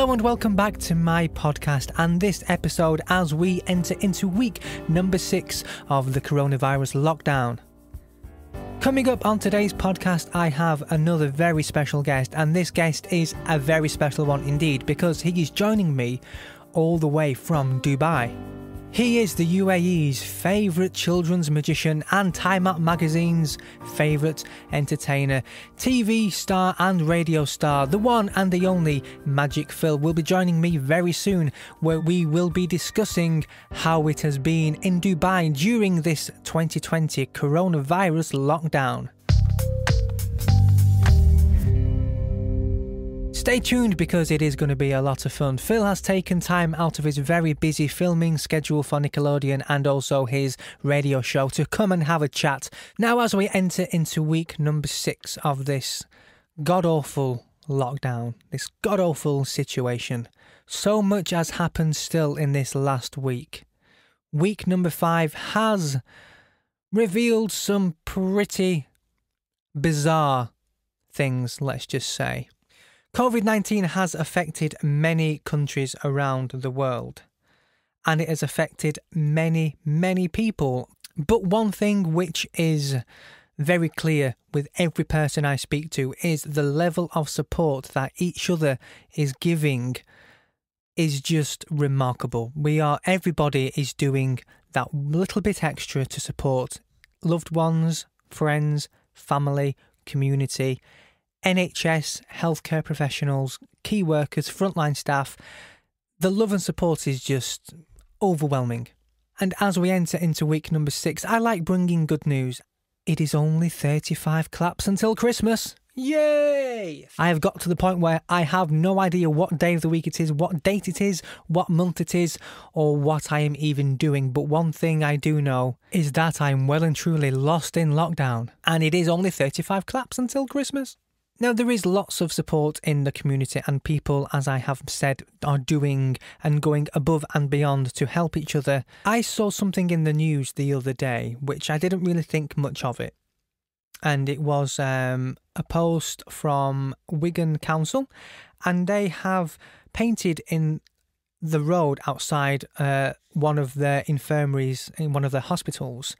Hello and welcome back to my podcast and this episode as we enter into week number 6 of the coronavirus lockdown. Coming up on today's podcast, I have another very special guest, and this guest is a very special one indeed because he is joining me all the way from Dubai. He is the UAE's favourite children's magician and Time Out magazine's favourite entertainer, TV star and radio star, the one and the only Magic Phill will be joining me very soon, where we will be discussing how it has been in Dubai during this 2020 coronavirus lockdown. Stay tuned because it is going to be a lot of fun. Phill has taken time out of his very busy filming schedule for Nickelodeon and also his radio show to come and have a chat. Now as we enter into week number 6 of this god-awful lockdown, this god-awful situation, so much has happened still in this last week. Week number 5 has revealed some pretty bizarre things, let's just say. COVID-19 has affected many countries around the world, and it has affected many, many people. But one thing which is very clear with every person I speak to is the level of support that each other is giving is just remarkable. Everybody is doing that little bit extra to support loved ones, friends, family, community, NHS, healthcare professionals, key workers, frontline staff. The love and support is just overwhelming. And as we enter into week number 6, I like bringing good news. It is only 35 claps until Christmas. Yay! I have got to the point where I have no idea what day of the week it is, what date it is, what month it is, or what I am even doing. But one thing I do know is that I am well and truly lost in lockdown. And it is only 35 claps until Christmas. Now, there is lots of support in the community and people, as I have said, are doing and going above and beyond to help each other. I saw something in the news the other day, which I didn't really think much of it. And it was a post from Wigan Council, and they have painted in the road outside one of their infirmaries in one of their hospitals.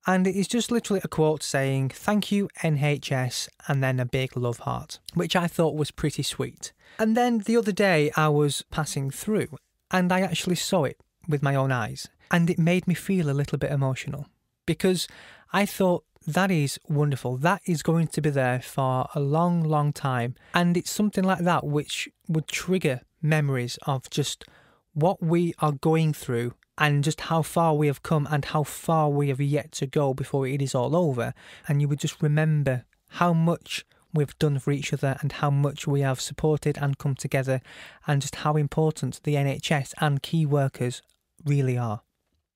And it is just literally a quote saying, "Thank you, NHS," and then a big love heart, which I thought was pretty sweet. And then the other day I was passing through and I actually saw it with my own eyes. And it made me feel a little bit emotional because I thought that is wonderful. That is going to be there for a long, long time. And it's something like that which would trigger memories of just what we are going through and just how far we have come and how far we have yet to go before it is all over. And you would just remember how much we've done for each other and how much we have supported and come together and just how important the NHS and key workers really are.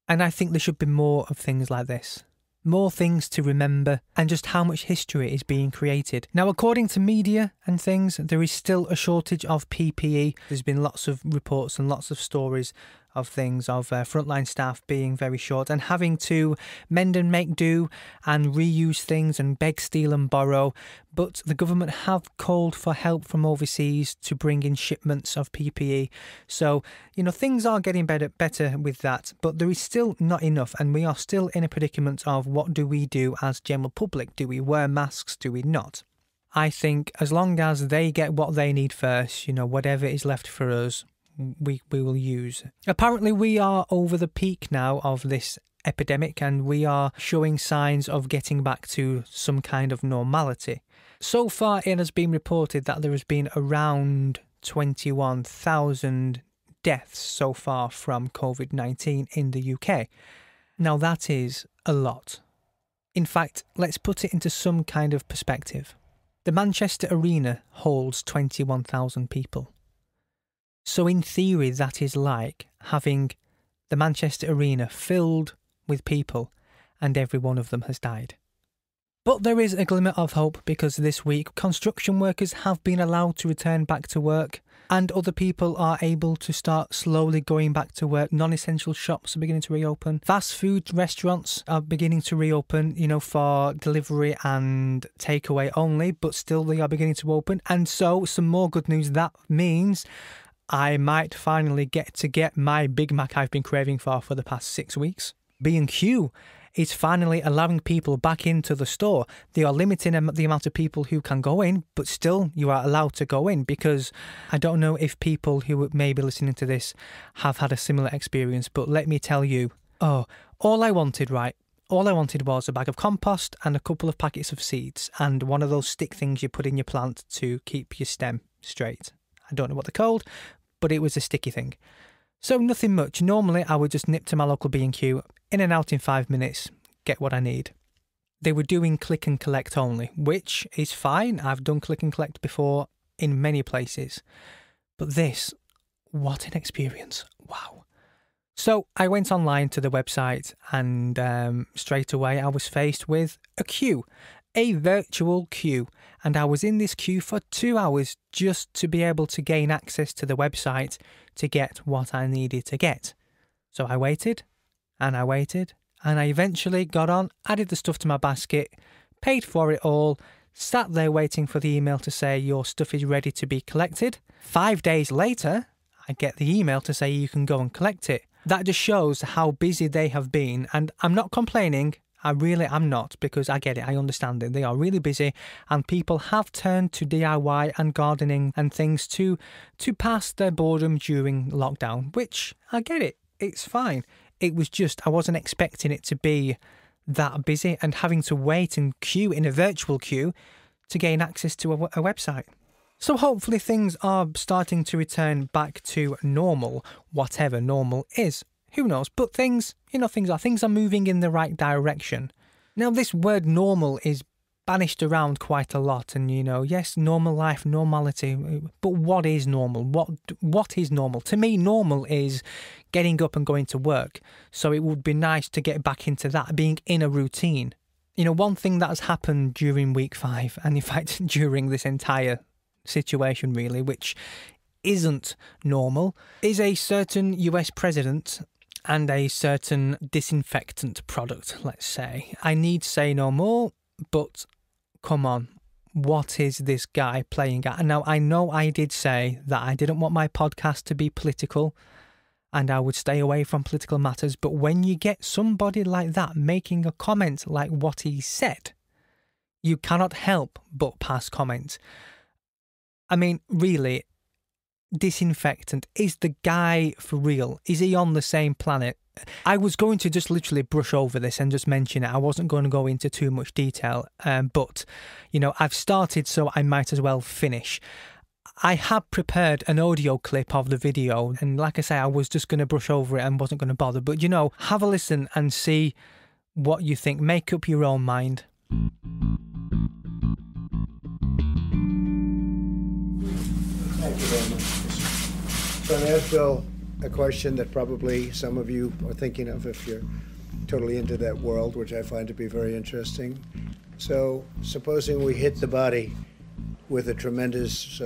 And I think there should be more of things like this. More things to remember and just how much history is being created. Now, according to media and things, there is still a shortage of PPE. There's been lots of reports and lots of stories of things of frontline staff being very short and having to mend and make do and reuse things and beg, steal and borrow. But the government have called for help from overseas to bring in shipments of PPE. So, things are getting better with that, but there is still not enough, and we are still in a predicament of what do we do as general public? Do we wear masks? Do we not? I think as long as they get what they need first, whatever is left for us, we will use. Apparently we are over the peak now of this epidemic and we are showing signs of getting back to some kind of normality. So far it has been reported that there has been around 21,000 deaths so far from COVID-19 in the UK. Now that is a lot. In fact, let's put it into some kind of perspective. The Manchester Arena holds 21,000 people. So in theory, that is like having the Manchester Arena filled with people and every one of them has died. But there is a glimmer of hope because this week construction workers have been allowed to return back to work and other people are able to start slowly going back to work. Non-essential shops are beginning to reopen. Fast food restaurants are beginning to reopen, for delivery and takeaway only, but still they are beginning to open. And so some more good news. That means I might finally get my Big Mac I've been craving for the past 6 weeks. B&Q is finally allowing people back into the store. They are limiting the amount of people who can go in, but still you are allowed to go in, because I don't know if people who may be listening to this have had a similar experience, but let me tell you, all I wanted was a bag of compost and a couple of packets of seeds and one of those stick things you put in your plant to keep your stem straight. I don't know what they're called, but it was a sticky thing. So nothing much. Normally I would just nip to my local B&Q, in and out in 5 minutes, get what I need. They were doing click and collect only, which is fine. I've done click and collect before in many places. But this, what an experience. Wow. So I went online to the website and straight away I was faced with a queue, a virtual queue. And I was in this queue for 2 hours just to be able to gain access to the website to get what I needed to get. So I waited and I waited and I eventually got on, added the stuff to my basket, paid for it all, sat there waiting for the email to say your stuff is ready to be collected. 5 days later, I get the email to say you can go and collect it. That just shows how busy they have been, and I'm not complaining. I really am not, because I get it, I understand it. They are really busy and people have turned to DIY and gardening and things to pass their boredom during lockdown, which I get it. It's fine. It was just, I wasn't expecting it to be that busy and having to wait and queue in a virtual queue to gain access to a website. So hopefully things are starting to return back to normal, whatever normal is. Who knows? But things are moving in the right direction. Now, this word normal is banished around quite a lot, and yes, normal life, normality. But what is normal? What is normal? To me, normal is getting up and going to work. So it would be nice to get back into that, being in a routine. One thing that has happened during week 5, and in fact during this entire situation really, which isn't normal, is a certain US president and a certain disinfectant product, let's say. I need say no more, but come on, what is this guy playing at? And now, I know I did say that I didn't want my podcast to be political and I would stay away from political matters, but when you get somebody like that making a comment like what he said, you cannot help but pass comment. I mean, really, disinfectant, is the guy for real? Is he on the same planet? I was going to just literally brush over this and just mention it. I wasn't going to go into too much detail, but I've started, so I might as well finish. I had prepared an audio clip of the video, and like I say, I was just going to brush over it and wasn't going to bother, but have a listen and see what you think. Make up your own mind. Thank you very much. So I'm going to ask Phill a question that probably some of you are thinking of if you're totally into that world, which I find to be very interesting. So supposing we hit the body with a tremendous,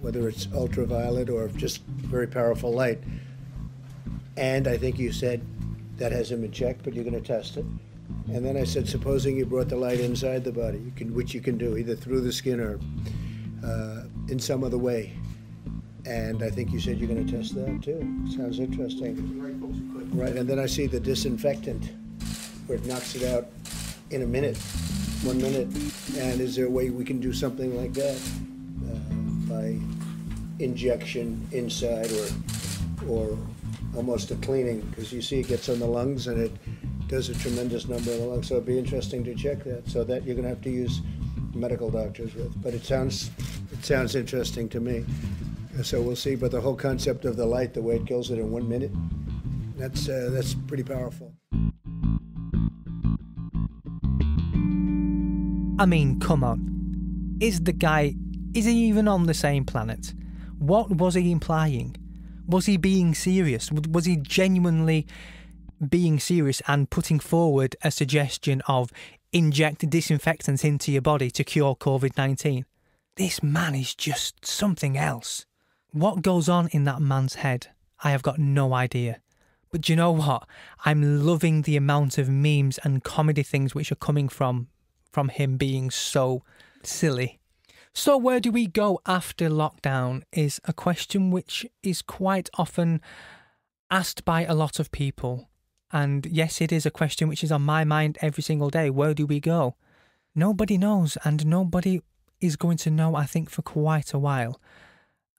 whether it's ultraviolet or just very powerful light, and I think you said that hasn't been checked, but you're going to test it. And then I said, supposing you brought the light inside the body, which you can do either through the skin or in some other way. And I think you said you're going to test that too. Sounds interesting. Right, and then I see the disinfectant, where it knocks it out in a minute, 1 minute. And is there a way we can do something like that by injection inside or almost a cleaning? Because you see it gets on the lungs and it does a tremendous number of the lungs. So it'd be interesting to check that. So that you're going to have to use medical doctors with. But it sounds interesting to me. So we'll see, but the whole concept of the light, the way it kills it in 1 minute, that's pretty powerful. I mean, come on. Is he even on the same planet? What was he implying? Was he being serious? Was he genuinely being serious and putting forward a suggestion of inject disinfectants into your body to cure COVID-19? This man is just something else. What goes on in that man's head? I have got no idea. But do you know what? I'm loving the amount of memes and comedy things which are coming from him being so silly. So where do we go after lockdown is a question which is quite often asked by a lot of people. And yes, it is a question which is on my mind every single day. Where do we go? Nobody knows, and nobody is going to know, I think, for quite a while.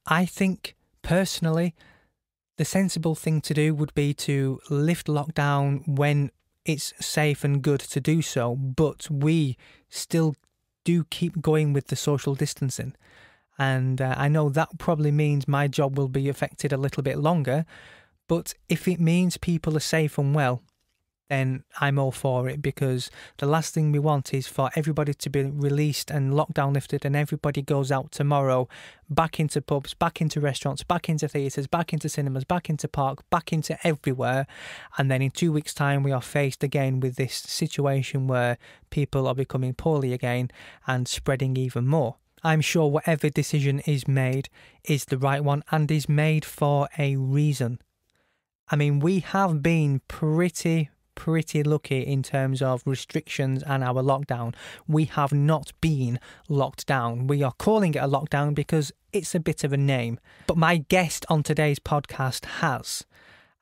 I think, personally, the sensible thing to do would be to lift lockdown when it's safe and good to do so, but we still do keep going with the social distancing. And I know that probably means my job will be affected a little bit longer, but if it means people are safe and well, then I'm all for it, because the last thing we want is for everybody to be released and lockdown lifted and everybody goes out tomorrow back into pubs, back into restaurants, back into theatres, back into cinemas, back into park, back into everywhere. And then in 2 weeks' time, we are faced again with this situation where people are becoming poorly again and spreading even more. I'm sure whatever decision is made is the right one and is made for a reason. I mean, we have been pretty lucky in terms of restrictions and our lockdown. We have not been locked down. We are calling it a lockdown because it's a bit of a name. But my guest on today's podcast has.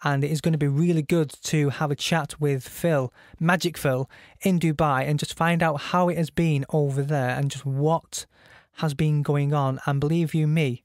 And it is going to be really good to have a chat with Phill, Magic Phill, in Dubai and just find out how it has been over there and just what has been going on. And believe you me,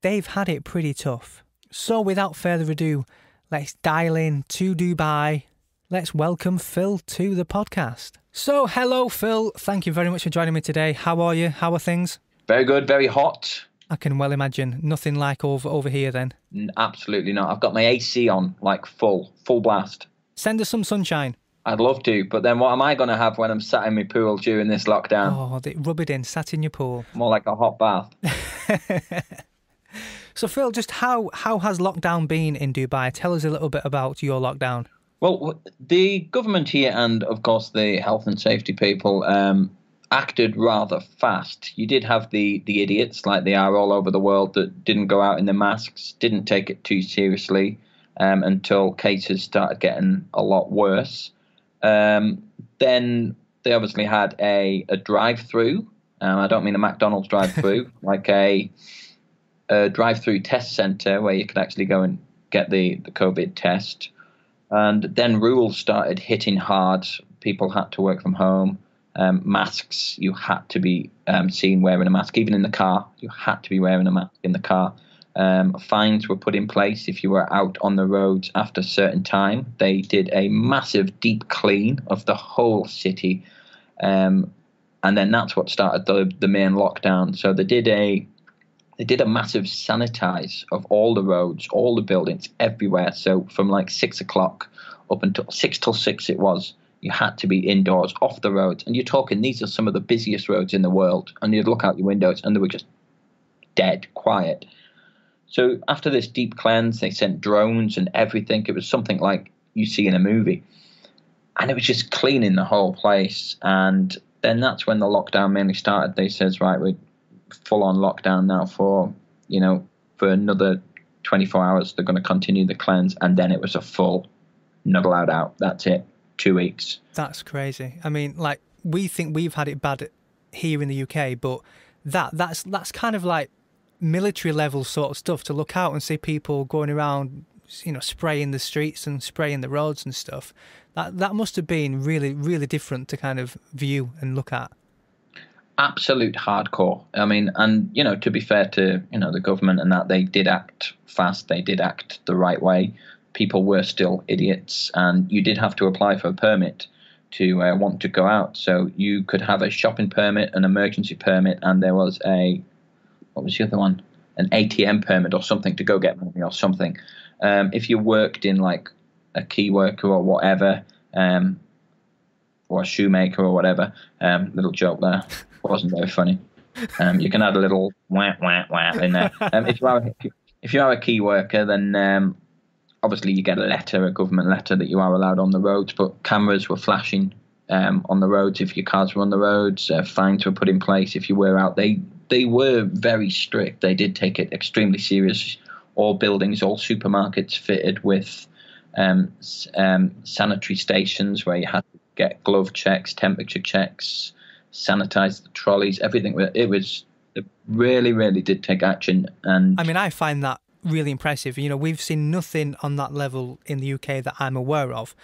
they've had it pretty tough. So without further ado, let's dial in to Dubai. Let's welcome Phill to the podcast. So, hello, Phill. Thank you very much for joining me today. How are you? How are things? Very good, very hot. I can well imagine. Nothing like over here then. Absolutely not. I've got my AC on, like full blast. Send us some sunshine. I'd love to, but then what am I going to have when I'm sat in my pool during this lockdown? Oh, rub it in, sat in your pool. More like a hot bath. So, Phill, just how has lockdown been in Dubai? Tell us a little bit about your lockdown. Well, the government here and, of course, the health and safety people acted rather fast. You did have the idiots, like they are all over the world, that didn't go out in their masks, didn't take it too seriously until cases started getting a lot worse. Then they obviously had a drive-through. I don't mean a McDonald's drive-through, like a drive-through test centre where you could actually go and get the COVID test. And then rules started hitting hard. People had to work from home. Masks, you had to be seen wearing a mask. Even in the car, you had to be wearing a mask in the car. Fines were put in place if you were out on the roads after a certain time. They did a massive deep clean of the whole city. And then that's what started the main lockdown. So they did a massive sanitize of all the roads, all the buildings, everywhere. So from like 6 o'clock up until 6 till 6 it was, you had to be indoors, off the roads. And you're talking, these are some of the busiest roads in the world. And you'd look out your windows and they were just dead quiet. So after this deep cleanse, they sent drones and everything. It was something like you see in a movie. And it was just cleaning the whole place. And then that's when the lockdown mainly started. They says, right, we're full on lockdown now for another 24 hours. They're going to continue the cleanse, and then it was a full not allowed out. That's it. 2 weeks. That's crazy. I mean, like, we think we've had it bad here in the UK, but that's kind of like military level sort of stuff, to look out and see people going around, spraying the streets and spraying the roads and stuff. That must have been really, really different to kind of view and look at. Absolute hardcore. I mean, and, to be fair to, the government and that, they did act fast. They did act the right way. People were still idiots, and you did have to apply for a permit to want to go out. So you could have a shopping permit, an emergency permit, and there was what was the other one? An ATM permit or something to go get money or something. If you worked in like a key worker or whatever, or a shoemaker or whatever, little joke there. Wasn't very funny. You can add a little wah wah wah in there. If you are a key worker, then obviously you get a government letter that you are allowed on the roads. But cameras were flashing on the roads if your cars were on the roads. Fines were put in place if you were out. They were very strict. They did take it extremely serious. All buildings, all supermarkets fitted with sanitary stations where you had to get glove checks, temperature checks, sanitize the trolleys, everything. It was really, really did take action. And I mean, I find that really impressive. You know, we've seen nothing on that level in the UK that I'm aware of.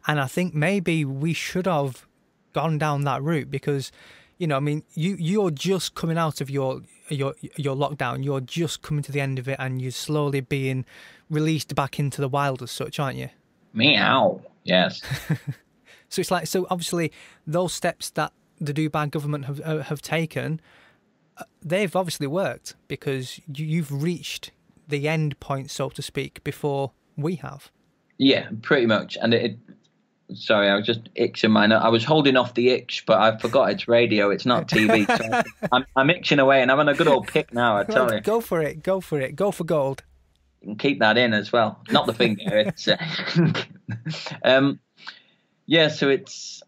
And I think maybe we should have gone down that route because, you know, I mean, you're just coming out of your lockdown. You're just coming to the end of it and you're slowly being released back into the wild as such, aren't you? Meow. Yes. So it's like, so obviously those steps that the Dubai government have taken, they've obviously worked because you've reached the end point, so to speak, before we have. Yeah, pretty much. And sorry, I was just itching my nose. I was holding off the itch, but I forgot it's radio. It's not TV. So I'm itching away and having a good old pick now, I tell you. Go for it. Go for it. Go for gold. You can keep that in as well. Not the finger. It's yeah, so it's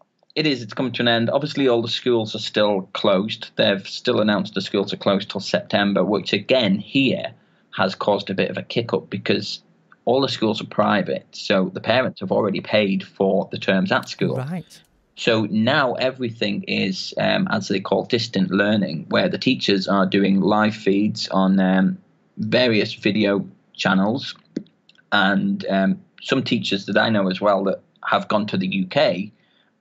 come to an end. Obviously, all the schools are still closed. They've still announced the schools are closed till September, which again here has caused a bit of a kick up because all the schools are private. So the parents have already paid for the terms at school. Right. So now everything is, as they call, distant learning, where the teachers are doing live feeds on various video channels. And some teachers that I know as well that have gone to the UK,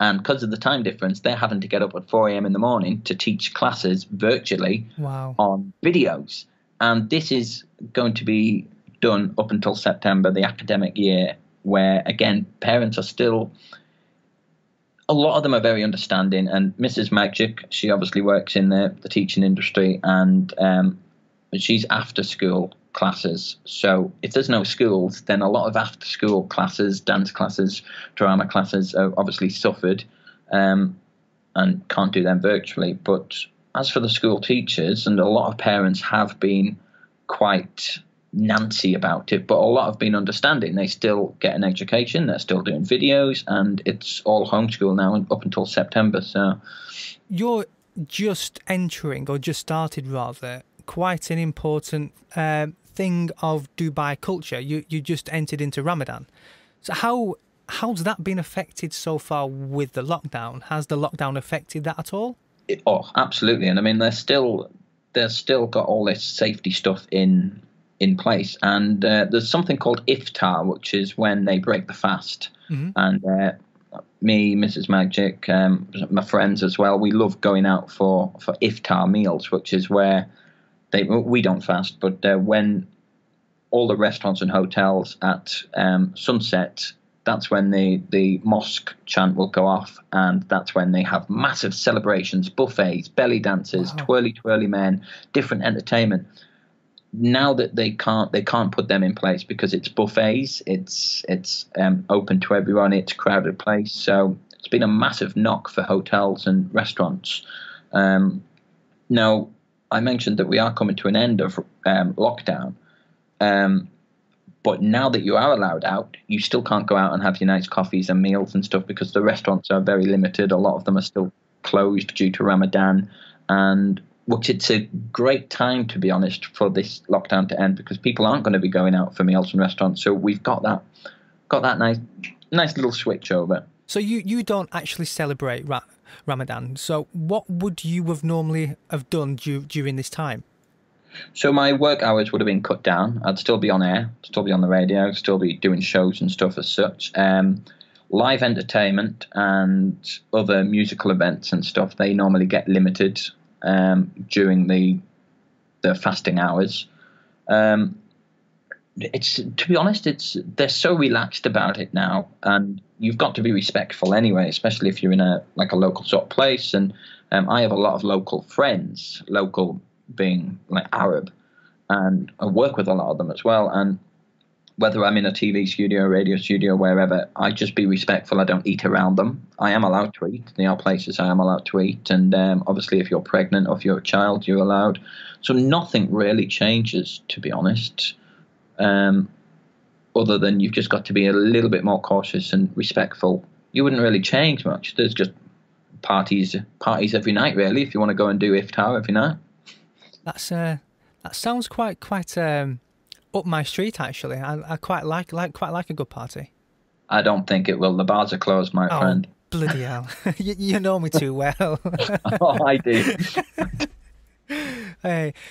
and because of the time difference, they're having to get up at 4 a.m. in the morning to teach classes virtually on videos. And this is going to be done up until September, the academic year, where, again, parents are still... A lot of them are very understanding. And Mrs. Magic, she obviously works in the teaching industry, and she's after-school classes. So if there's no schools, then a lot of after-school classes, dance classes, drama classes are obviously suffered and can't do them virtually. But as for the school teachers, and a lot of parents have been quite nancy about it, but a lot have been understanding. They still get an education, they're still doing videos, and it's all homeschool now up until September. So you're just entering, or just started rather, quite an important thing of Dubai culture. You just entered into Ramadan. So how's that been affected so far with the lockdown? Has the lockdown affected that at all? Oh, absolutely. And I mean, they're still got all this safety stuff in place. And there's something called iftar, which is when they break the fast. Mm-hmm. And me, Mrs. Magic, my friends as well, we love going out for iftar meals, which is where we don't fast, but when all the restaurants and hotels at sunset, that's when the mosque chant will go off, and that's when they have massive celebrations, buffets, belly dances, twirly men, different entertainment. Now that they can't put them in place because it's buffets, it's open to everyone, it's a crowded place. So it's been a massive knock for hotels and restaurants. Now, I mentioned that we are coming to an end of lockdown, but now that you are allowed out, you still can't go out and have your nice coffees and meals and stuff because the restaurants are very limited. A lot of them are still closed due to Ramadan, and which it's a great time, to be honest, for this lockdown to end because people aren't going to be going out for meals in restaurants. So we've got that nice little switch over. So you don't actually celebrate Ramadan. So what would you have normally have done during this time? So my work hours would have been cut down. I'd still be on air, still be on the radio, still be doing shows and stuff as such. Live entertainment and other musical events and stuff, they normally get limited during the fasting hours. It's, to be honest, they're so relaxed about it now, and you've got to be respectful anyway, especially if you're in a local sort of place. And I have a lot of local friends, local being like Arab, and I work with a lot of them as well. And whether I'm in a TV studio, radio studio, wherever, I just be respectful. I don't eat around them. I am allowed to eat. There are places I am allowed to eat. And obviously, if you're pregnant or if you're a child, you're allowed. So nothing really changes, to be honest, other than you've just got to be a little bit more cautious and respectful. You wouldn't really change much. There's just parties every night, really, if you want to go and do iftar every night. That sounds quite up my street, actually. I quite like a good party. I don't think it will. The bars are closed, my friend. Bloody hell. You know me too well. Oh, I do.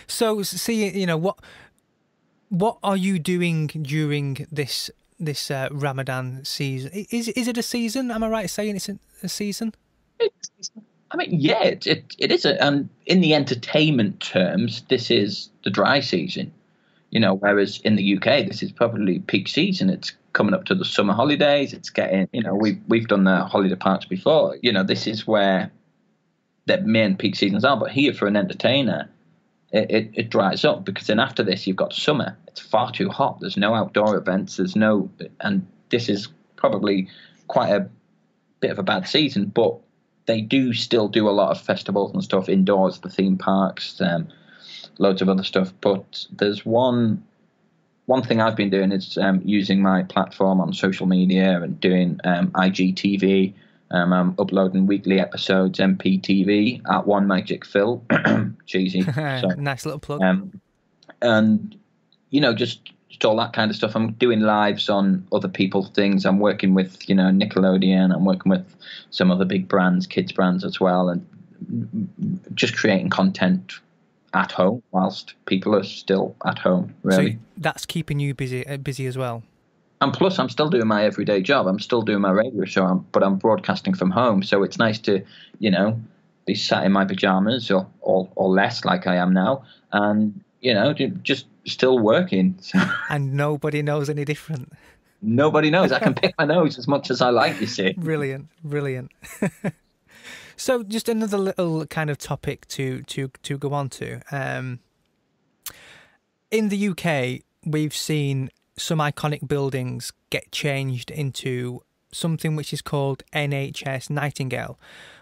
So, see, what are you doing during this Ramadan season? Is it a season? Am I right saying it's a season? I mean, yeah, it is. And in the entertainment terms, this is the dry season. Whereas in the UK, this is probably peak season. It's coming up to the summer holidays. It's getting, we've done the holiday parks before. This is where the main peak seasons are. But here, for an entertainer, it dries up, because then after this, you've got summer. It's far too hot. There's no outdoor events. And this is probably quite a bit of a bad season. But they do still do a lot of festivals and stuff indoors, the theme parks, loads of other stuff. But there's one thing I've been doing is using my platform on social media and doing IGTV. I'm uploading weekly episodes, MPTV, at One Magic Phill. Cheesy. Nice little plug. And, just all that kind of stuff. I'm doing lives on other people's things. I'm working with, Nickelodeon. I'm working with some other big brands, kids brands as well, and just creating content at home whilst people are still at home, really. So that's keeping you busy as well. And plus, I'm still doing my everyday job. I'm still doing my radio show, but I'm broadcasting from home. So it's nice to, be sat in my pajamas or less, like I am now, and, just still working. And nobody knows any different. Nobody knows. I can pick my nose as much as I like, you see. Brilliant. So just another little kind of topic to go on to. In the UK, we've seen some iconic buildings get changed into something which is called NHS Nightingale,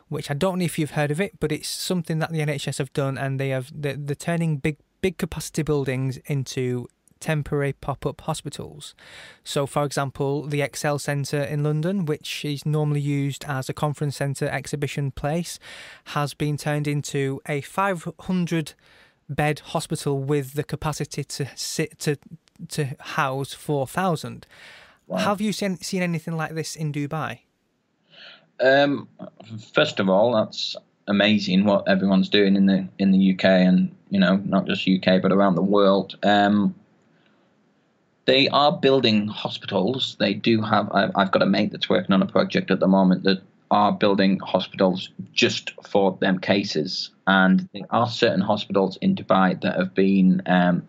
which I don't know if you've heard of it, but it's something that the NHS have done, and they're turning big capacity buildings into temporary pop-up hospitals. So, for example, the Excel Centre in London, which is normally used as a conference centre exhibition place, has been turned into a 500-bed hospital with the capacity to house 4,000. Wow. Have you seen anything like this in Dubai? First of all, that's amazing what everyone's doing in the UK, and not just UK but around the world. They are building hospitals. They do have. I've got a mate that's working on a project at the moment that are building hospitals just for them cases. And there are certain hospitals in Dubai that have been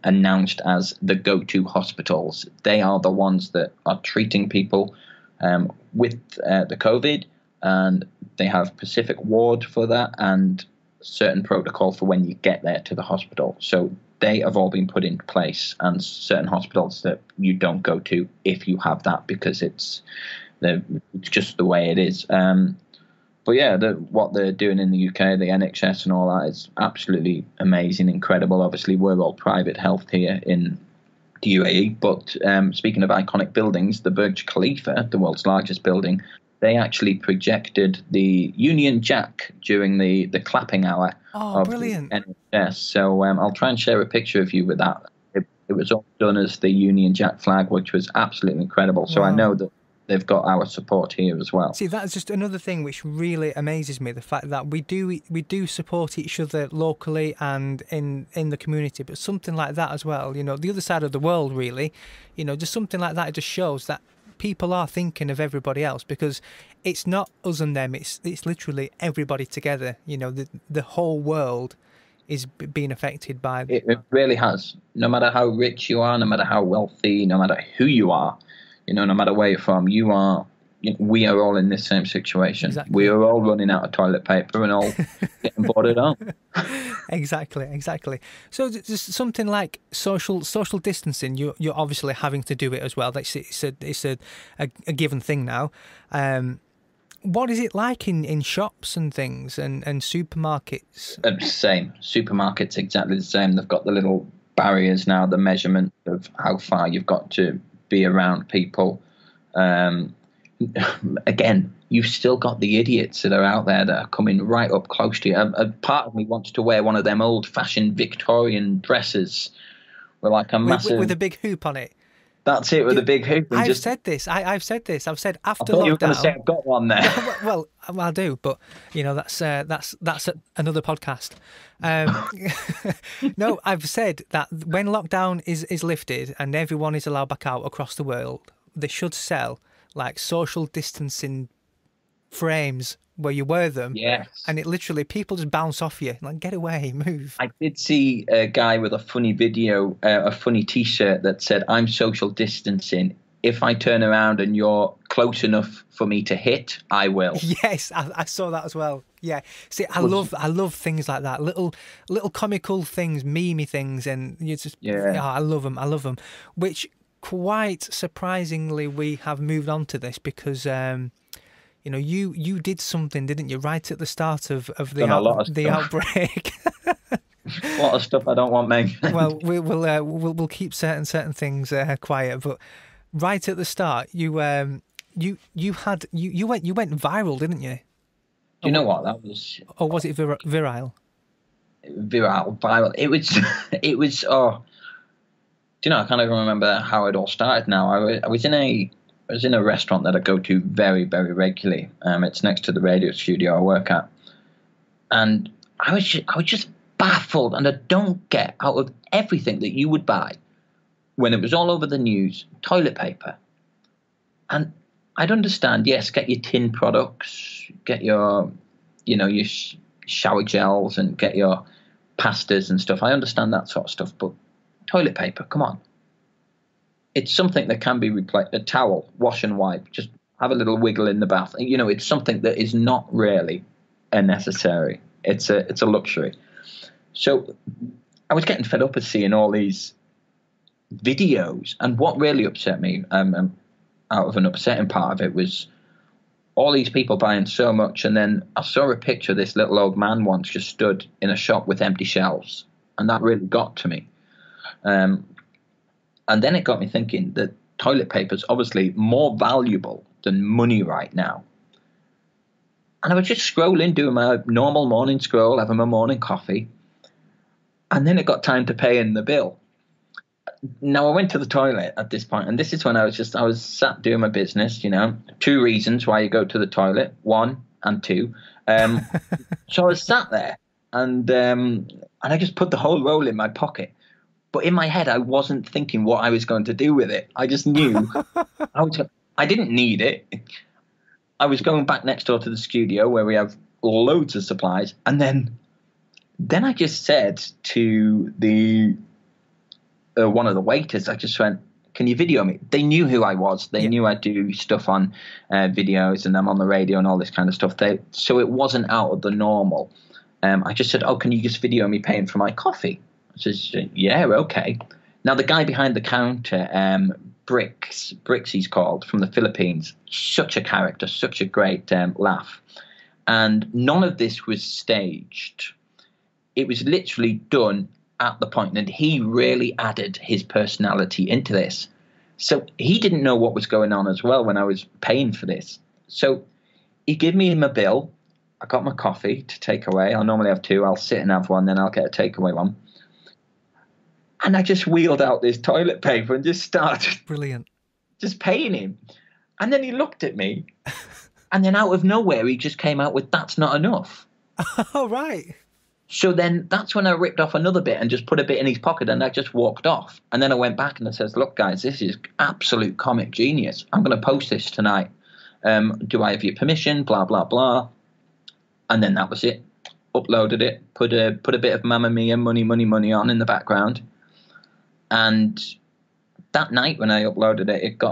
announced as the go-to hospitals. They are the ones that are treating people with the COVID, and they have Pacific ward for that and certain protocol for when you get there to the hospital. So they have all been put in place, and certain hospitals that you don't go to if you have that, because it's just the way it is. But yeah, what they're doing in the UK, the NHS and all that, is absolutely amazing, incredible. Obviously, we're all private health here in the UAE. But speaking of iconic buildings, the Burj Khalifa, the world's largest building, they actually projected the Union Jack during the clapping hour of brilliant. The NHS. So I'll try and share a picture of you with that. It was all done as the Union Jack flag, which was absolutely incredible. So wow. I know that they've got our support here as well. See, that's just another thing which really amazes me, the fact that we do support each other locally and in the community, but something like that as well, the other side of the world, really, just something like that, it just shows that people are thinking of everybody else, because it's not us and them, it's literally everybody together. The whole world is being affected by it. It really has. No matter how rich you are, no matter how wealthy, no matter who you are, no matter where you're from, we are all in this same situation. Exactly. We are all running out of toilet paper and all getting bored at home. Exactly. So just something like social distancing, you're obviously having to do it as well. It's a given thing now. What is it like in shops and things and supermarkets? Same. Supermarkets, exactly the same. They've got the little barriers now, the measurement of how far you've got to be around people. Again, you've still got the idiots that are out there that are coming right up close to you. A part of me wants to wear one of them old-fashioned Victorian dresses with like a massive... With a big hoop on it. That's it with a big hoop. And I've said this. I've said this. I've said after I thought lockdown. You were going to say I've got one there. Well, I do, but that's another podcast. No, I've said that when lockdown is lifted and everyone is allowed back out across the world, they should sell like social distancing frames where you wear them, yes, and it literally people just bounce off you, like get away, move. I did see a guy with a funny video, a funny T-shirt that said, "I'm social distancing. If I turn around and you're close enough for me to hit, I will." Yes, I saw that as well. Yeah, see, I love things like that, little comical things, memey things, and you just I love them. I love them. Which quite surprisingly, we have moved on to this because. You did something, didn't you, right at the start of the outbreak? A lot of stuff I don't want mentioned. Well, we'll keep certain things quiet, but right at the start, you went viral, didn't you? Do you know what that was? Or was it viral? Viral. It was. Oh, do you know? I can't even remember how it all started. Now I was in a restaurant that I go to very, very regularly. It's next to the radio studio I work at. And I was just baffled, and I don't get, out of everything that you would buy when it was all over the news, toilet paper. And I'd understand, yes, get your tin products, get your, your shower gels and get your pastas and stuff. I understand that sort of stuff, but toilet paper, come on. It's something that can be replaced. A towel, wash and wipe, just have a little wiggle in the bath. It's something that is not really a necessary. It's a luxury. So I was getting fed up of seeing all these videos. And what really upset me, out of an upsetting part of it, was all these people buying so much. And then I saw a picture of this little old man once just stood in a shop with empty shelves. And that really got to me. And then it got me thinking that toilet paper is obviously more valuable than money right now. And I was just scrolling, doing my normal morning scroll, having my morning coffee. And then it got time to pay in the bill. Now, I went to the toilet at this point, and this is when I was sat doing my business, 2 reasons why you go to the toilet, 1 and 2. So I was sat there, and I just put the whole roll in my pocket. But in my head, I wasn't thinking what I was going to do with it. I just knew I didn't need it. I was going back next door to the studio where we have loads of supplies. And then I just said to the one of the waiters, I just went, "Can you video me?" They knew who I was. They knew I do stuff on videos, and I'm on the radio and all this kind of stuff. So it wasn't out of the normal. I just said, "Oh, can you just video me paying for my coffee?" I says, "Yeah, okay." Now, the guy behind the counter, Bricks he's called, from the Philippines, such a character, such a great laugh. And none of this was staged. It was literally done at the point, and he really added his personality into this. So he didn't know what was going on as well when I was paying for this. So he gave me my bill. I got my coffee to take away. I'll normally have 2. I'll sit and have 1, then I'll get a takeaway one. And I just wheeled out this toilet paper and just started just paying him. And then he looked at me, and then out of nowhere, he just came out with, "That's not enough." Oh, right. So then that's when I ripped off another bit and just put a bit in his pocket, and I just walked off. And then I went back and I says, "Look, guys, this is absolute comic genius. I'm going to post this tonight. Do I have your permission? Blah, blah, blah." And then that was it. Uploaded it, put a bit of Mamma Mia, money, money, money on in the background. And that night when I uploaded it,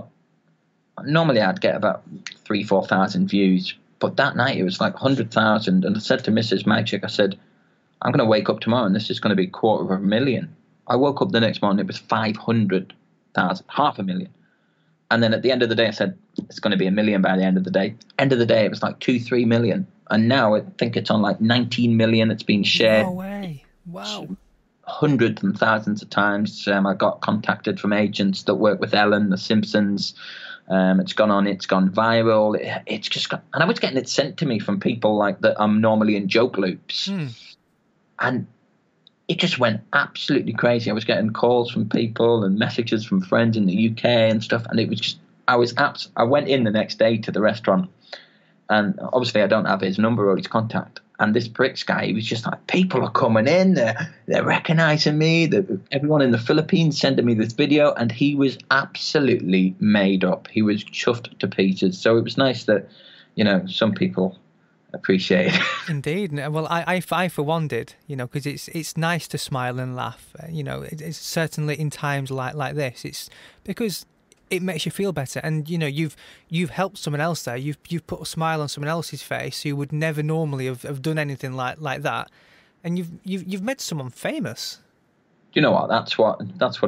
normally I'd get about 3,000-4,000 views. But that night it was like 100,000. And I said to Mrs. Magic, I said, "I'm going to wake up tomorrow and this is going to be 250,000. I woke up the next morning, it was 500,000, 500,000. And then at the end of the day, I said, it's going to be 1 million by the end of the day. End of the day, it was like 2-3 million. And now I think it's on like 19 million. It's been shared. No way. Wow. Hundreds and thousands of times. I got contacted from agents that work with Ellen, The Simpsons. It's gone viral. It's just got, and I was getting it sent to me from people like that I'm normally in joke loops. And it just went absolutely crazy. I was getting calls from people and messages from friends in the UK and stuff, and it was just, I went in the next day to the restaurant, and obviously I don't have his number or his contact. And this Brits guy, he was just like, people are coming in, they're recognizing me. Everyone in the Philippines sending me this video, and he was absolutely made up. He was chuffed to pieces. So it was nice that, some people appreciate it. Indeed. Well, I for one did, because it's nice to smile and laugh. It's certainly in times like this. It's because it makes you feel better, and you've helped someone else there. You've put a smile on someone else's face who would never normally have done anything like that, and you've made someone famous. You know what? That's what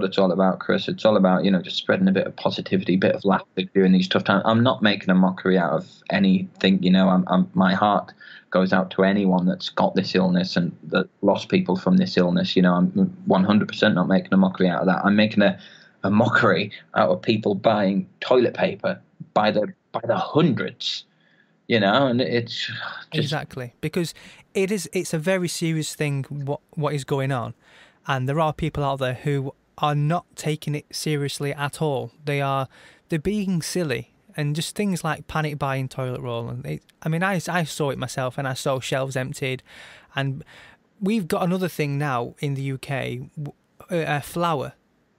it's all about, Chris. It's all about just spreading a bit of positivity, a bit of laughter during these tough times. I'm not making a mockery out of anything. My heart goes out to anyone that's got this illness and that lost people from this illness. I'm 100% not making a mockery out of that. I'm making a mockery out of people buying toilet paper by the hundreds, and it's just... Exactly, because it's a very serious thing what is going on, and there are people out there who are not taking it seriously at all. They're being silly, and just things like panic buying toilet roll, and I saw it myself, and I saw shelves emptied, and we've got another thing now in the UK, flour.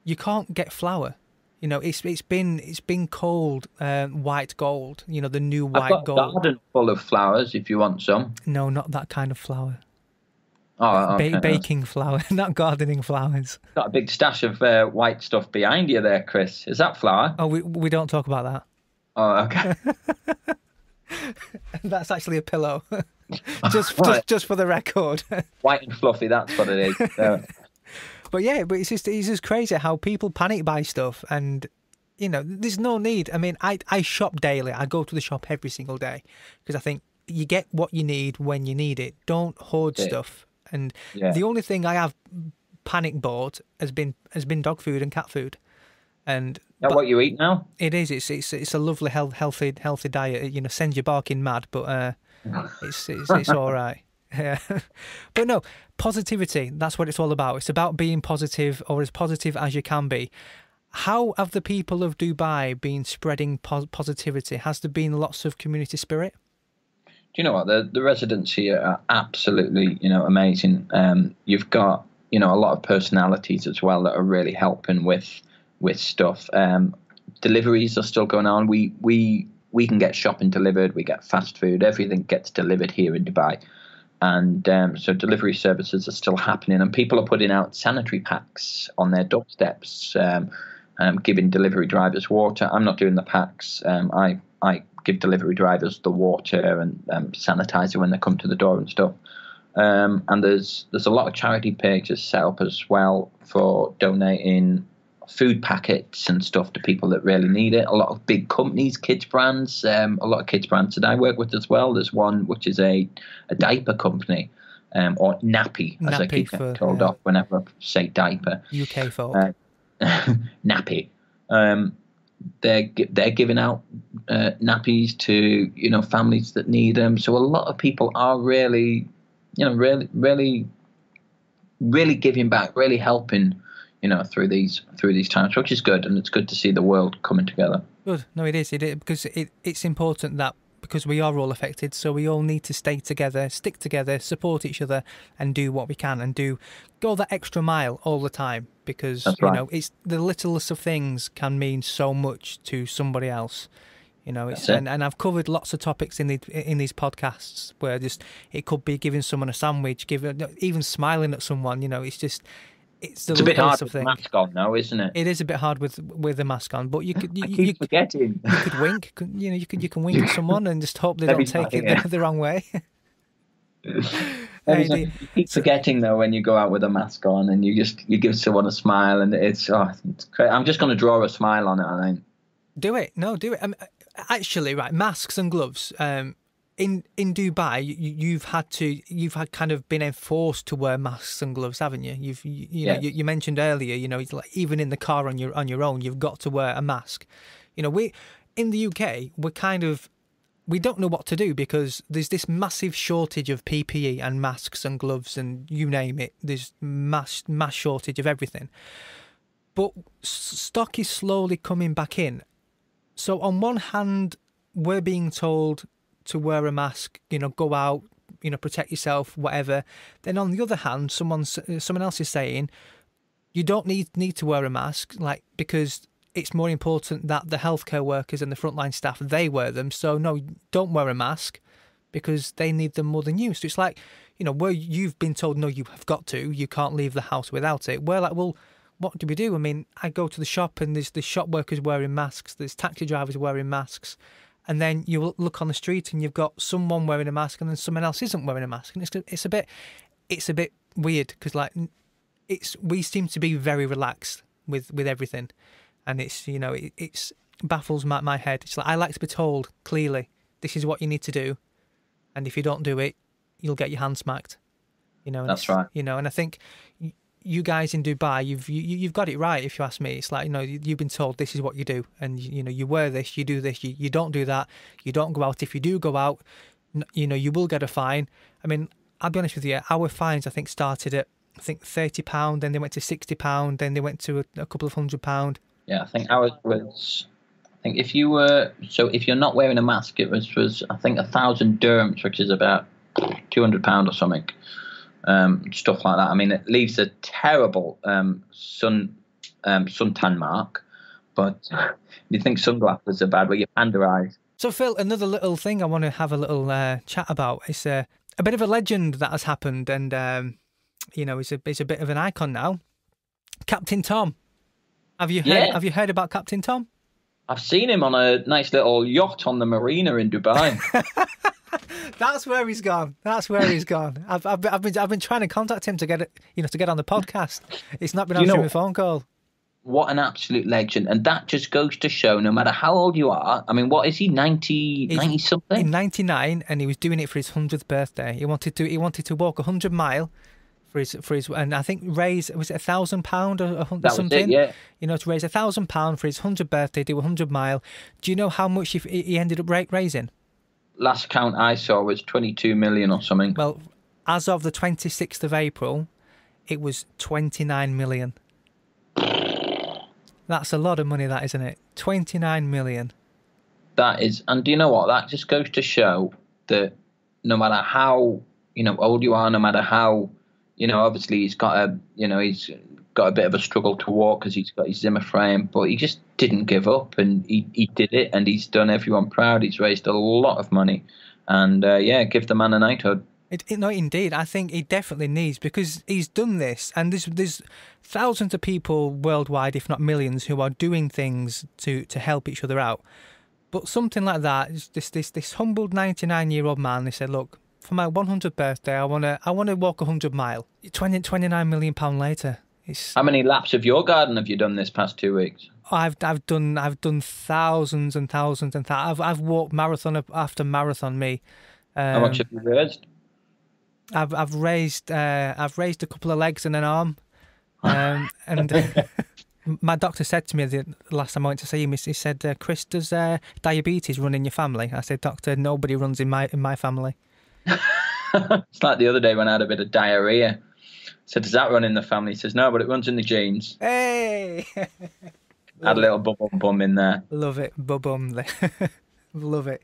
You can't get flour. It's been called white gold. The new white gold. I've got a garden full of flowers if you want some. No, not that kind of flour. Oh, okay. Baking flour, not gardening flowers. Got a big stash of white stuff behind you there, Chris. Is that flour? Oh, we don't talk about that. Oh, okay. That's actually a pillow. just for the record. White and fluffy. That's what it is. But it's just crazy how people panic buy stuff, and there's no need. I shop daily. I go to the shop every single day because I think you get what you need when you need it. Don't hoard stuff. And the only thing I have panic bought has been dog food and cat food. And is that what you eat now? It is. It's a lovely healthy diet. Sends you barking mad, but it's all right. Yeah. But no, positivity, that's what it's all about. It's about being positive, or as positive as you can be. How have the people of Dubai been spreading positivity? Has there been lots of community spirit? Do you know what? The residents here are absolutely, amazing. You've got, a lot of personalities as well that are really helping with stuff. Deliveries are still going on. We can get shopping delivered. We get fast food. Everything gets delivered here in Dubai. And so delivery services are still happening, and people are putting out sanitary packs on their doorsteps, giving delivery drivers water. I'm not doing the packs. I give delivery drivers the water and sanitizer when they come to the door and stuff. And there's a lot of charity pages set up as well for donating food packets and stuff to people that really need it. A lot of big companies, kids brands, a lot of kids brands that I work with as well. There's one which is a diaper company, or nappy, as I keep getting told off whenever I say diaper. UK folk. Nappy. They're giving out nappies to families that need them. So a lot of people are really giving back, really helping. Through these times, which is good, and it's good to see the world coming together. Good. No, it is because it's important that, because we are all affected, so we all need to stay together, stick together, support each other, and do what we can, and go that extra mile all the time, because it's the littlest of things can mean so much to somebody else. And I've covered lots of topics in these podcasts where it could be giving someone a sandwich, even smiling at someone. It's a bit hard with the mask on now, isn't it? It is a bit hard with the mask on, but you could forgetting. You could wink. You can wink at someone and just hope they don't take it the wrong way. You keep forgetting though when you go out with a mask on, and you give someone a smile, and it's crazy. I'm just going to draw a smile on it. I think. Do it. Actually, right, masks and gloves. In Dubai, you've had kind of been enforced to wear masks and gloves, haven't you? You mentioned earlier, it's like even in the car on your own, you've got to wear a mask. We in the UK, we're kind of we don't know what to do because there's this massive shortage of PPE and masks and gloves and you name it. There's mass shortage of everything. But stock is slowly coming back in. So on one hand, we're being told to wear a mask, go out, protect yourself, whatever. Then on the other hand, someone else is saying you don't need to wear a mask, because it's more important that the healthcare workers and the frontline staff, they wear them. So no, don't wear a mask because they need them more than you. So it's like, where you've been told, no, you have got to, you can't leave the house without it. We're like, well, what do we do? I mean, I go to the shop and there's the shop workers wearing masks, there's taxi drivers wearing masks. And then you look on the street and you've got someone wearing a mask and then someone else isn't wearing a mask. And it's a bit weird because we seem to be very relaxed with everything. And it's baffles my head. It's like I like to be told clearly this is what you need to do, and if you don't do it, you'll get your hand smacked. That's right. And I think you guys in Dubai, you've got it right. If you ask me, it's like you've been told this is what you do, and you wear this, you do this, you don't do that, you don't go out. If you do go out, you will get a fine. I mean, I'll be honest with you, our fines I think started at £30, then they went to £60, then they went to a couple of £100. Yeah, I think ours was. I think if you're not wearing a mask, it was I think 1,000 dirhams, which is about £200 or something, stuff like that. I mean, it leaves a terrible suntan mark, but you think sunglasses are bad, where you're under eyes. So Phill, another little thing I want to have a little chat about is a bit of a legend that has happened, and he's a bit of an icon now. Captain Tom. Have you heard about Captain Tom? I've seen him on a nice little yacht on the marina in Dubai. That's where he's gone. I've been trying to contact him to get on the podcast. It's not been answering my phone call. What an absolute legend. And that just goes to show, no matter how old you are, I mean, what is he, 90 something? In 99, and he was doing it for his 100th birthday. He wanted to walk 100 mile for his, and I think was it £1,000 or something? It, yeah. To raise £1,000 for his 100th birthday, do 100 mile. Do you know how much he ended up raising? Last count I saw was 22 million or something. Well, as of the 26th of April, it was 29 million. That's a lot of money, that, isn't it? 29 million. That is, and do you know what? That just goes to show that no matter how old you are, no matter how obviously he's got a bit of a struggle to walk because he's got his Zimmer frame, but he just didn't give up, and he did it, and he's done everyone proud. He's raised a lot of money, and give the man a knighthood. No, indeed, I think he definitely needs, because he's done this, and there's thousands of people worldwide, if not millions, who are doing things to help each other out. But something like that, this humbled 99-year-old man, they said, look, for my 100th birthday, I want to walk 100 mile. 29 million pound later. How many laps of your garden have you done this past 2 weeks? I've done thousands and thousands and thousands. I've walked marathon after marathon. How much have you raised? I've raised a couple of legs and an arm, and my doctor said to me the last time I went to see him, he said, "Kris, does diabetes run in your family?" I said, "Doctor, nobody runs in my family." It's like the other day when I had a bit of diarrhea. I said, "Does that run in the family?" He says, "No, but it runs in the genes." Hey, Had a little bum in there. Love it, bum. Love it.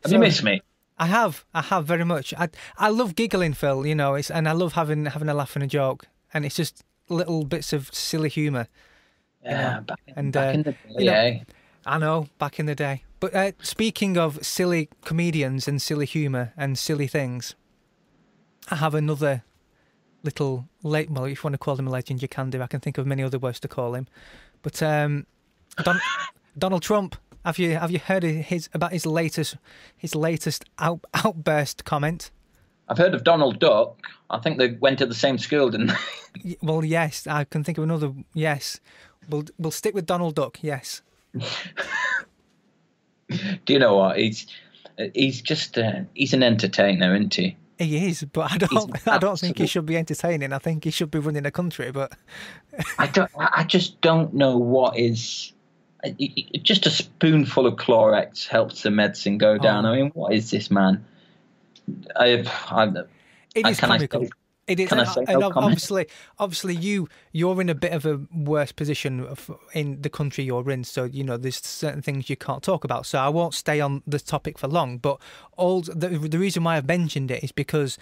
Have you missed me? I have very much. I love giggling, Phill. And I love having a laugh and a joke, and it's just little bits of silly humour. Yeah, back in the day. I know, back in the day. But speaking of silly comedians and silly humour and silly things, I have another little well, if you want to call him a legend, you can do. I can think of many other words to call him. But Donald Trump. Have you heard about his latest outburst comment? I've heard of Donald Duck. I think they went to the same school, didn't they? Well, yes. I can think of another. Yes, we'll stick with Donald Duck. Yes. Do you know what? He's just he's an entertainer, isn't he? He is, but I don't think he should be entertaining. I think he should be running a country. But I just don't know what is. just a spoonful of Clorox helps the medicine go down. I mean, what is this, man? It is comical. It is, can I say and no comment? obviously, you're in a bit of a worse position in the country you're in. So there's certain things you can't talk about. So I won't stay on the topic for long. But the reason why I've mentioned it is because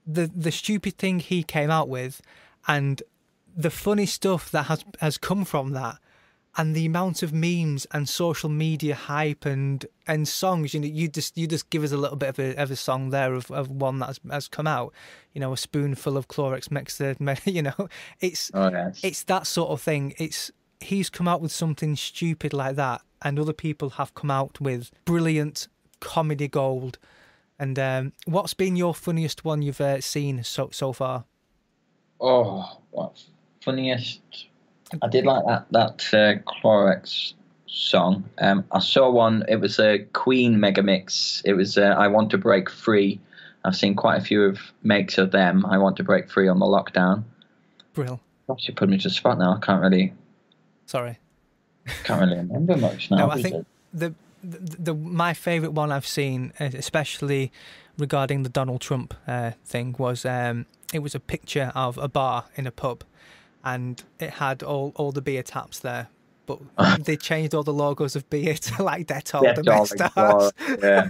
the stupid thing he came out with, and the funny stuff that has come from that, and the amount of memes and social media hype and songs, you just give us a little bit of a song there of one that has come out. A spoonful of Clorox makes the, it's that sort of thing. He's come out with something stupid like that, and other people have come out with brilliant comedy gold. And what's been your funniest one you've seen so far? Oh, what funniest? I did like that Clorox song. I saw one. It was a Queen mega mix. It was I Want to Break Free. I've seen quite a few makes of them. I Want to Break Free on the lockdown. Brill. Gosh, you put me to the spot now. I can't really remember much now. No, I think my favourite one I've seen, especially regarding the Donald Trump thing, was it was a picture of a bar in a pub. And it had all the beer taps there, but they changed all the logos of beer to like Dettol and Stars. Yeah.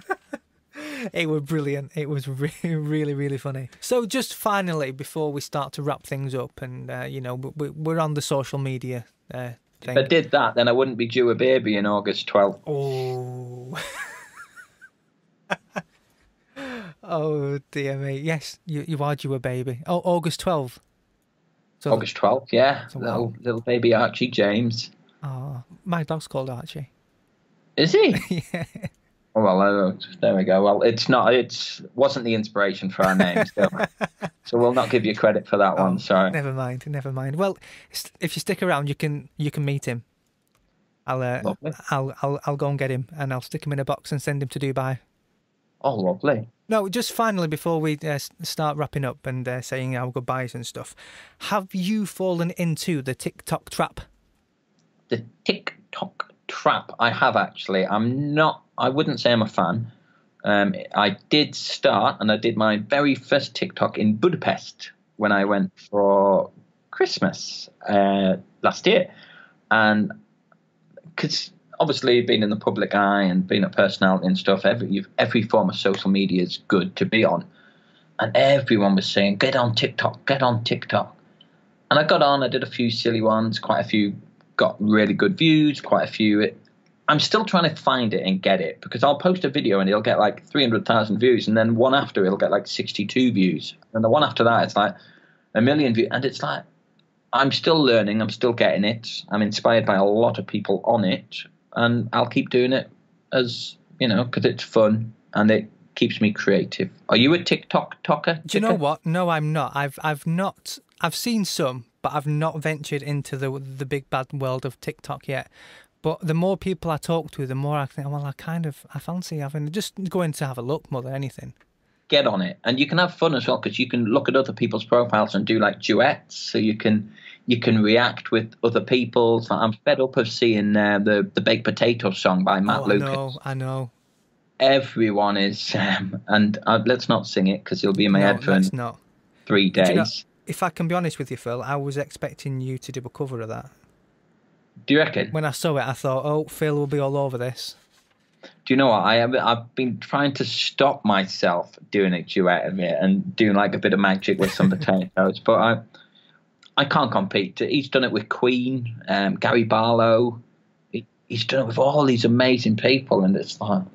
It was brilliant. It was really, really, really funny. So just finally, before we start to wrap things up, and we're on the social media thing. If I did that, then I wouldn't be due a baby in August 12th. Oh. Oh dear me. Yes, you are due a baby. Oh, August 12th. So August 12th, yeah. Little baby Archie James. Oh, my dog's called Archie. Is he? Yeah. Oh, well, there we go. Well, wasn't the inspiration for our name, so we'll not give you credit for that one. Sorry. Never mind. Well, if you stick around, you can meet him. I'll go and get him, and I'll stick him in a box and send him to Dubai. Oh, lovely. No, just finally, before we start wrapping up and saying our goodbyes and stuff, have you fallen into the TikTok trap? The TikTok trap? I have, actually. I wouldn't say I'm a fan. I did start, and I did my very first TikTok in Budapest when I went for Christmas last year. And because obviously being in the public eye and being a personality and stuff, every form of social media is good to be on. And everyone was saying, get on TikTok, get on TikTok. And I got on, I did a few silly ones, quite a few got really good views, quite a few. I'm still trying to find it and get it, because I'll post a video and it'll get like 300,000 views, and then one after it'll get like 62 views. And the one after that, it's like 1 million views. And it's like, I'm still learning, I'm still getting it. I'm inspired by a lot of people on it. And I'll keep doing it as, because it's fun and it keeps me creative. Are you a TikTok talker? Do you know what? No, I'm not. I've seen some, but I've not ventured into the big bad world of TikTok yet. But the more people I talk to, the more I think, well, I fancy having, just going to have a look more than anything. Get on it. And you can have fun as well, because you can look at other people's profiles and do like duets. So you can react with other people. So I'm fed up of seeing the Baked Potato song by Matt Lucas. I know. Everyone is, and let's not sing it, because you'll be in my head for 3 days. If I can be honest with you, Phil, I was expecting you to do a cover of that. Do you reckon? When I saw it, I thought, oh, Phil will be all over this. Do you know what? I've been trying to stop myself doing a duet of it and doing like a bit of magic with some potatoes, but I can't compete. He's done it with Queen, Gary Barlow. He's done it with all these amazing people, and it's like, do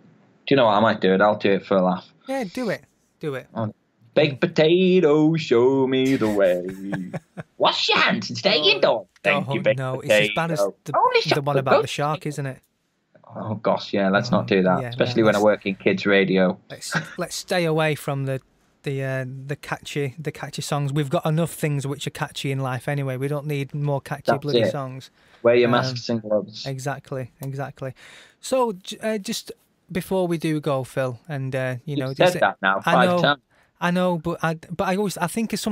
you know what? I might do it. I'll do it for a laugh. Yeah, do it. Baked potato, show me the way. Wash your hands and stay indoors. Thank you, baked potato. It's as bad as the one about the shark, isn't it? Oh gosh, yeah. Let's not do that, especially when I work in kids' radio. Let's stay away from the catchy songs. We've got enough things which are catchy in life anyway. We don't need more catchy bloody songs. Wear your masks and gloves. Exactly. So just before we do go, Phil, and you've said that now 5 times. I know, but I think it's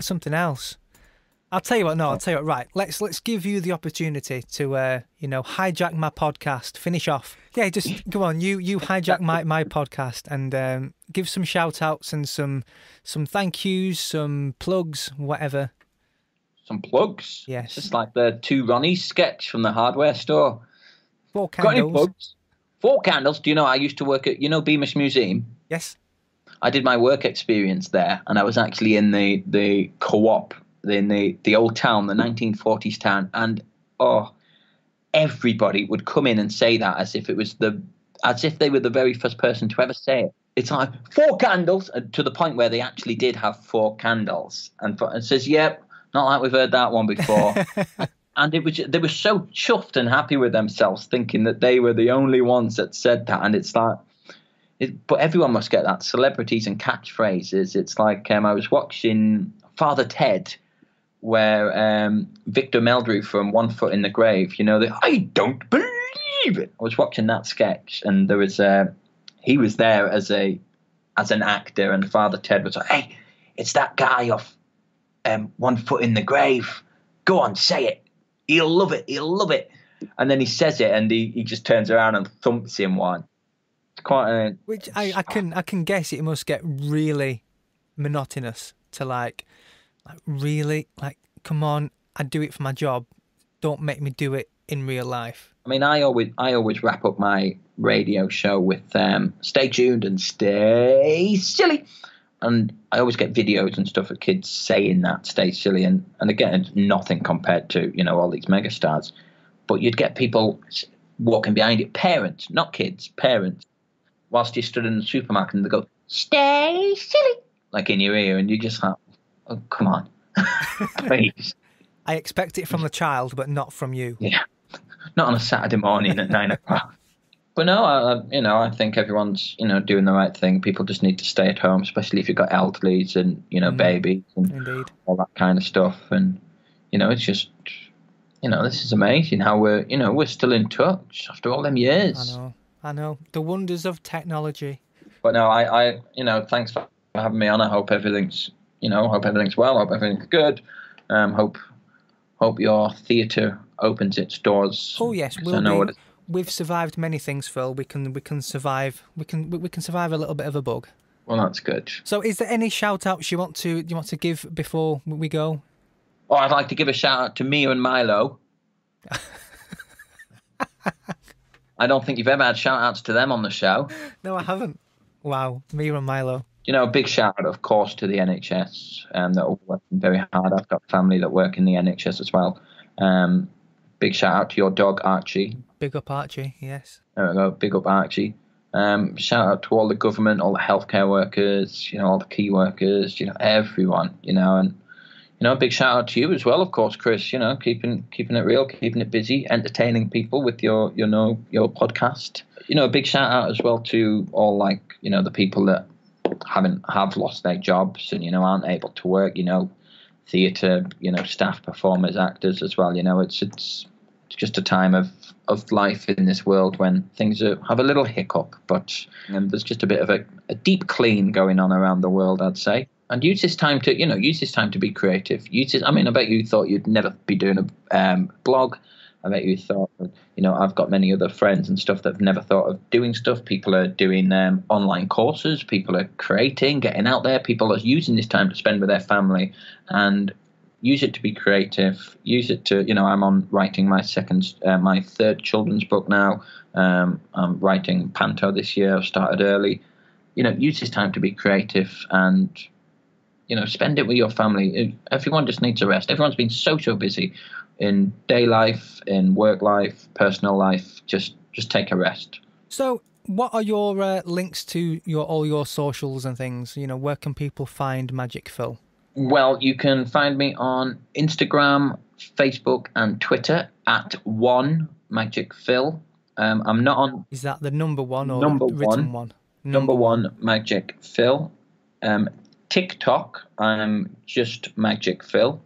something else. I'll tell you what. No, I'll tell you what. Right, let's give you the opportunity to hijack my podcast. Finish off. Yeah, just go on. You hijack my podcast and give some shout outs and some thank yous, some plugs, whatever. Some plugs. Yes. It's just like the Two Ronnies sketch from the hardware store. 4 candles. Got any plugs? 4 candles. Do you know I used to work at Beamish Museum? Yes. I did my work experience there, and I was actually in the co-op in the old town, the 1940s town, and everybody would come in and say that as if they were the very first person to ever say it. It's like 4 candles, to the point where they actually did have 4 candles, and says, "Yep, not like we've heard that one before." And they were so chuffed and happy with themselves, thinking that they were the only ones that said that. And it's like, but everyone must get that. Celebrities and catchphrases. It's like I was watching Father Ted, where Victor Meldrew from One Foot in the Grave, I don't believe it. I was watching that sketch, and there was he was there as an actor, and Father Ted was like, "Hey, it's that guy off One Foot in the Grave. Go on, say it. He'll love it. He'll love it." And then he says it, and he just turns around and thumps him one. It's quite a... Which I can guess it must get really monotonous to like really, like, come on, I do it for my job. Don't make me do it in real life. I mean, I always wrap up my radio show with stay tuned and stay silly. And I always get videos and stuff of kids saying that, stay silly. And again, it's nothing compared to, all these megastars. But you'd get people walking behind it, parents, not kids, parents, whilst you stood in the supermarket, and they go, "Stay silly," like in your ear. And you're just like, "Oh, come on, please." I expect it from the child, but not from you. Yeah, not on a Saturday morning at 9 o'clock. But no, I think everyone's, doing the right thing. People just need to stay at home, especially if you've got elderlies and, babies and Indeed. all that kind of stuff. And, it's just, this is amazing how we're still in touch after all them years. I know. The wonders of technology. But no, I thanks for having me on. I hope everything's, hope everything's well. Hope everything's good. Hope your theatre opens its doors. Oh yes, we've survived many things, Phil. We can survive. We can survive a little bit of a bug. Well, that's good. So, is there any shout outs you want to give before we go? Oh, I'd like to give a shout out to Mia and Milo. I don't think you've ever had shout outs to them on the show. No, I haven't. Wow, Mia and Milo. A big shout out, of course, to the NHS that are working very hard. I've got family that work in the NHS as well. Big shout out to your dog, Archie. Big up Archie, yes. There we go, big up Archie. Shout out to all the government, all the healthcare workers, all the key workers, everyone, and, a big shout out to you as well, of course, Kris, keeping it real, keeping it busy, entertaining people with your podcast. A big shout out as well to all, the people that have lost their jobs and, aren't able to work, theatre, staff, performers, actors as well. It's just a time of life in this world when things have a little hiccup, but there's just a bit of a deep clean going on around the world, I'd say. And use this time to be creative. I bet you thought you'd never be doing a blog. I bet you thought, I've got many other friends and stuff that have never thought of doing stuff. People are doing online courses. People are creating, getting out there. People are using this time to spend with their family and use it to be creative. Use it to, I'm writing my third children's book now. I'm writing Panto this year. I've started early. Use this time to be creative and, spend it with your family. Everyone just needs a rest. Everyone's been so busy in day life, in work life, personal life. Just take a rest. So what are your links to all your socials and things? Where can people find Magic Phill? Well, you can find me on Instagram, Facebook and Twitter at @1MagicPhill. I'm not on... Is that the number one or written one? Number one, Magic Phill. TikTok, I'm just Magic Phill.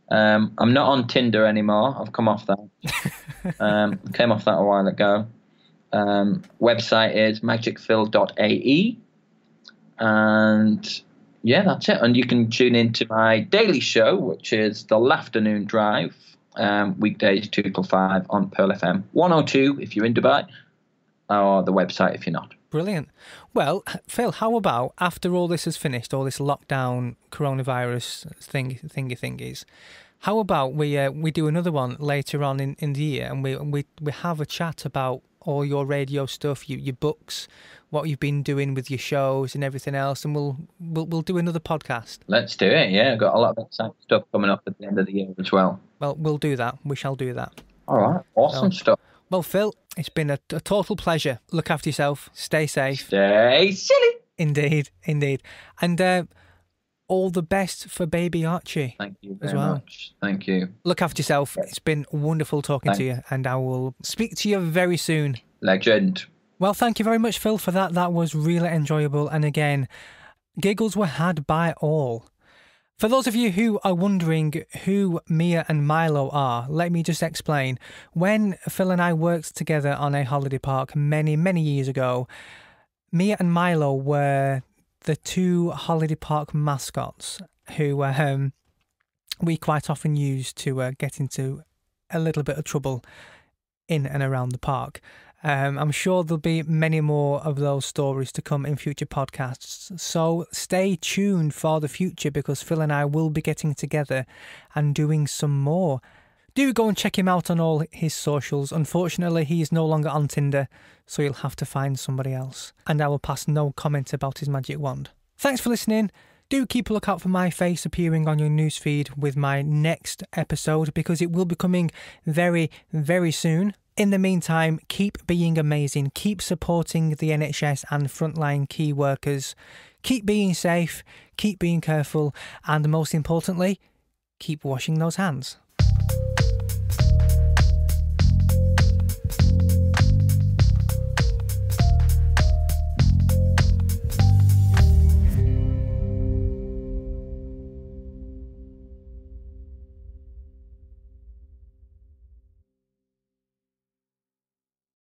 I'm not on Tinder anymore. I've come off that. Came off that a while ago. Website is magicphill.ae. And Yeah, that's it. And you can tune into my daily show, which is the Afternoon Drive, weekdays 2 till 5 on Pearl FM 102 if you're in Dubai, or the website if you're not. Brilliant. Well, Phill, how about after all this is finished, all this lockdown coronavirus thingies, how about we do another one later on in the year, and we have a chat about all your radio stuff, your books, what you've been doing with your shows and everything else, and we'll do another podcast. Let's do it. Yeah, I've got a lot of exciting stuff coming up at the end of the year as well. Well, we'll do that. We shall do that. All right. Awesome stuff. Well, Phill, it's been a total pleasure. Look after yourself. Stay safe. Stay silly. Indeed. And all the best for baby Archie. Thank you very much. Thank you. Look after yourself. It's been wonderful talking to you, and I will speak to you very soon. Legend. Well, thank you very much, Phill, for that. That was really enjoyable. And again, giggles were had by all. For those of you who are wondering who Mia and Milo are, let me just explain. When Phill and I worked together on a holiday park many, many years ago, Mia and Milo were the two holiday park mascots who we quite often used to get into a little bit of trouble in and around the park. I'm sure there'll be many more of those stories to come in future podcasts. So stay tuned for the future, because Phill and I will be getting together and doing some more. Do go and check him out on all his socials. Unfortunately, he is no longer on Tinder, so you'll have to find somebody else. And I will pass no comment about his magic wand. Thanks for listening. Do keep a lookout for my face appearing on your newsfeed with my next episode, because it will be coming very, very soon. In the meantime, keep being amazing, keep supporting the NHS and frontline key workers, keep being safe, keep being careful, and most importantly, keep washing those hands.